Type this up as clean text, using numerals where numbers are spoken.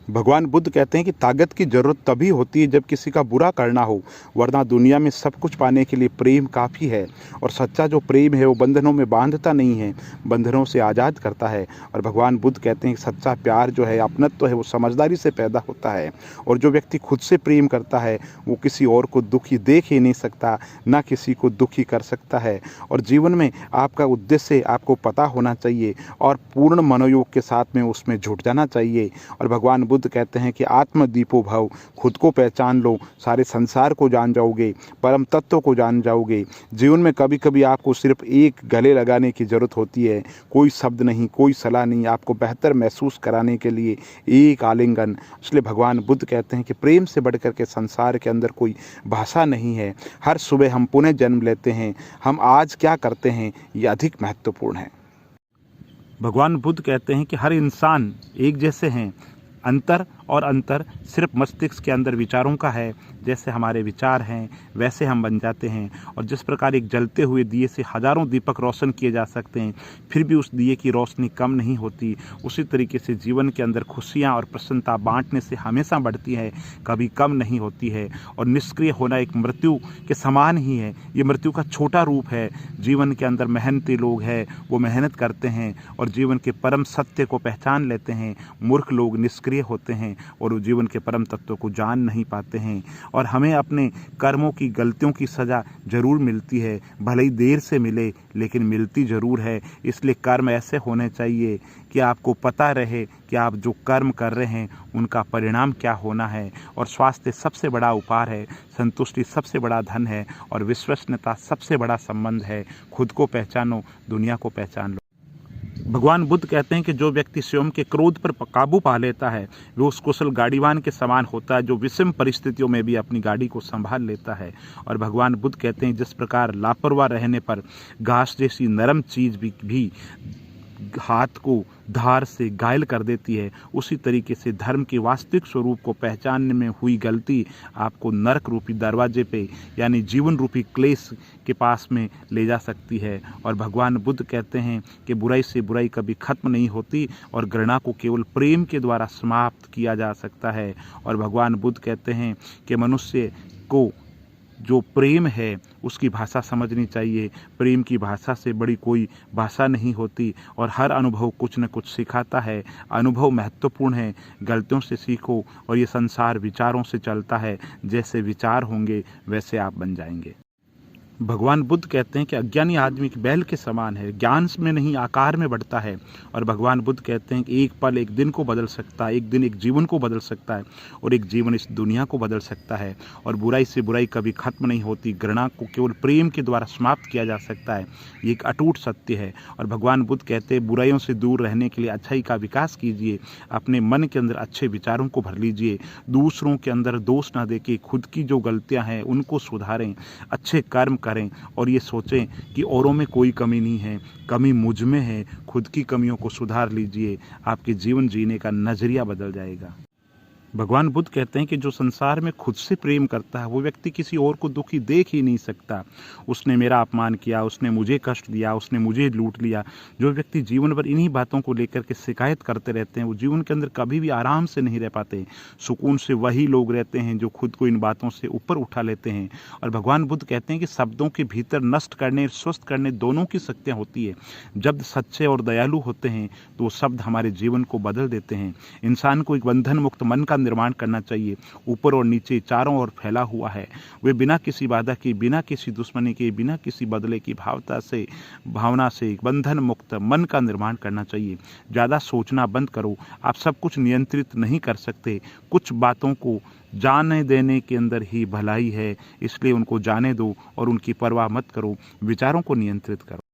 भगवान बुद्ध कहते हैं कि ताकत की ज़रूरत तभी होती है जब किसी का बुरा करना हो, वरना दुनिया में सब कुछ पाने के लिए प्रेम काफ़ी है। और सच्चा जो प्रेम है वो बंधनों में बांधता नहीं है, बंधनों से आज़ाद करता है। और भगवान बुद्ध कहते हैं कि सच्चा प्यार जो है, अपनत्व है, वो समझदारी से पैदा होता है। और जो व्यक्ति खुद से प्रेम करता है वो किसी और को दुखी देख ही नहीं सकता, ना किसी को दुखी कर सकता है। और जीवन में आपका उद्देश्य आपको पता होना चाहिए और पूर्ण मनोयोग के साथ में उसमें जुट जाना चाहिए। और भगवान बुद्ध कहते हैं कि आत्मदीपो भव, खुद को पहचान लो, सारे संसार को जान जाओगे, परम तत्व को जान जाओगे। जीवन में कभी कभी आपको सिर्फ एक गले लगाने की ज़रूरत होती है, कोई शब्द नहीं, कोई सलाह नहीं, आपको बेहतर महसूस कराने के लिए एक आलिंगन। इसलिए भगवान बुद्ध कहते हैं कि प्रेम से बढ़कर के संसार के अंदर कोई भाषा नहीं है। हर सुबह हम पुनः जन्म लेते हैं, हम आज क्या करते हैं ये अधिक महत्वपूर्ण है। भगवान बुद्ध कहते हैं कि हर इंसान एक जैसे हैं, अंतर सिर्फ मस्तिष्क के अंदर विचारों का है। जैसे हमारे विचार हैं वैसे हम बन जाते हैं। और जिस प्रकार एक जलते हुए दिए से हज़ारों दीपक रोशन किए जा सकते हैं, फिर भी उस दिए की रोशनी कम नहीं होती, उसी तरीके से जीवन के अंदर खुशियाँ और प्रसन्नता बांटने से हमेशा बढ़ती है, कभी कम नहीं होती है। और निष्क्रिय होना एक मृत्यु के समान ही है, ये मृत्यु का छोटा रूप है। जीवन के अंदर मेहनती लोग हैं, वो मेहनत करते हैं और जीवन के परम सत्य को पहचान लेते हैं। मूर्ख लोग निष्क्रिय होते हैं और वो जीवन के परम तत्व को जान नहीं पाते हैं। और हमें अपने कर्मों की गलतियों की सज़ा ज़रूर मिलती है, भले ही देर से मिले लेकिन मिलती ज़रूर है। इसलिए कर्म ऐसे होने चाहिए कि आपको पता रहे कि आप जो कर्म कर रहे हैं उनका परिणाम क्या होना है। और स्वास्थ्य सबसे बड़ा उपहार है, संतुष्टि सबसे बड़ा धन है और विश्वसनीयता सबसे बड़ा संबंध है। खुद को पहचानो, दुनिया को पहचान लो। भगवान बुद्ध कहते हैं कि जो व्यक्ति स्वयं के क्रोध पर काबू पा लेता है वो उस कुशल गाड़ीवान के समान होता है जो विषम परिस्थितियों में भी अपनी गाड़ी को संभाल लेता है। और भगवान बुद्ध कहते हैं जिस प्रकार लापरवाह रहने पर घास जैसी नरम चीज़ भी हाथ को धार से घायल कर देती है, उसी तरीके से धर्म के वास्तविक स्वरूप को पहचानने में हुई गलती आपको नरक रूपी दरवाजे पे यानी जीवन रूपी क्लेश के पास में ले जा सकती है। और भगवान बुद्ध कहते हैं कि बुराई से बुराई कभी खत्म नहीं होती और घृणा को केवल प्रेम के द्वारा समाप्त किया जा सकता है। और भगवान बुद्ध कहते हैं कि मनुष्य को जो प्रेम है उसकी भाषा समझनी चाहिए। प्रेम की भाषा से बड़ी कोई भाषा नहीं होती और हर अनुभव कुछ न कुछ सिखाता है। अनुभव महत्वपूर्ण है, गलतियों से सीखो। और ये संसार विचारों से चलता है, जैसे विचार होंगे वैसे आप बन जाएंगे। भगवान बुद्ध कहते हैं कि अज्ञानी आदमी की बैल के समान है, ज्ञान में नहीं आकार में बढ़ता है। और भगवान बुद्ध कहते हैं कि एक पल एक दिन को बदल सकता है, एक दिन एक जीवन को बदल सकता है और एक जीवन इस दुनिया को बदल सकता है। और बुराई से बुराई कभी खत्म नहीं होती, घृणा को केवल प्रेम के द्वारा समाप्त किया जा सकता है। ये एक अटूट सत्य है। और भगवान बुद्ध कहते हैं बुराइयों से दूर रहने के लिए अच्छाई का विकास कीजिए, अपने मन के अंदर अच्छे विचारों को भर लीजिए, दूसरों के अंदर दोष ना देके खुद की जो गलतियाँ हैं उनको सुधारें, अच्छे कर्म करें और ये सोचें कि औरों में कोई कमी नहीं है, कमी मुझ में है। खुद की कमियों को सुधार लीजिए, आपके जीवन जीने का नजरिया बदल जाएगा। भगवान बुद्ध कहते हैं कि जो संसार में खुद से प्रेम करता है वो व्यक्ति किसी और को दुखी देख ही नहीं सकता। उसने मेरा अपमान किया, उसने मुझे कष्ट दिया, उसने मुझे लूट लिया। जो व्यक्ति जीवन भर इन्हीं बातों को लेकर के शिकायत करते रहते हैं वो जीवन के अंदर कभी भी आराम से नहीं रह पाते। सुकून से वही लोग रहते हैं जो खुद को इन बातों से ऊपर उठा लेते हैं। और भगवान बुद्ध कहते हैं कि शब्दों के भीतर नष्ट करने स्वस्थ करने दोनों की शक्तियाँ होती है। जब सच्चे और दयालु होते हैं तो वो शब्द हमारे जीवन को बदल देते हैं। इंसान को एक बंधन मुक्त मन का निर्माण करना चाहिए, ऊपर और नीचे चारों ओर फैला हुआ है। वे बिना किसी बाधा के, बिना किसी दुश्मनी के, बिना किसी बदले की भावना से एक बंधन मुक्त मन का निर्माण करना चाहिए। ज़्यादा सोचना बंद करो। आप सब कुछ नियंत्रित नहीं कर सकते, कुछ बातों को जाने देने के अंदर ही भलाई है, इसलिए उनको जाने दो और उनकी परवाह मत करो। विचारों को नियंत्रित करो।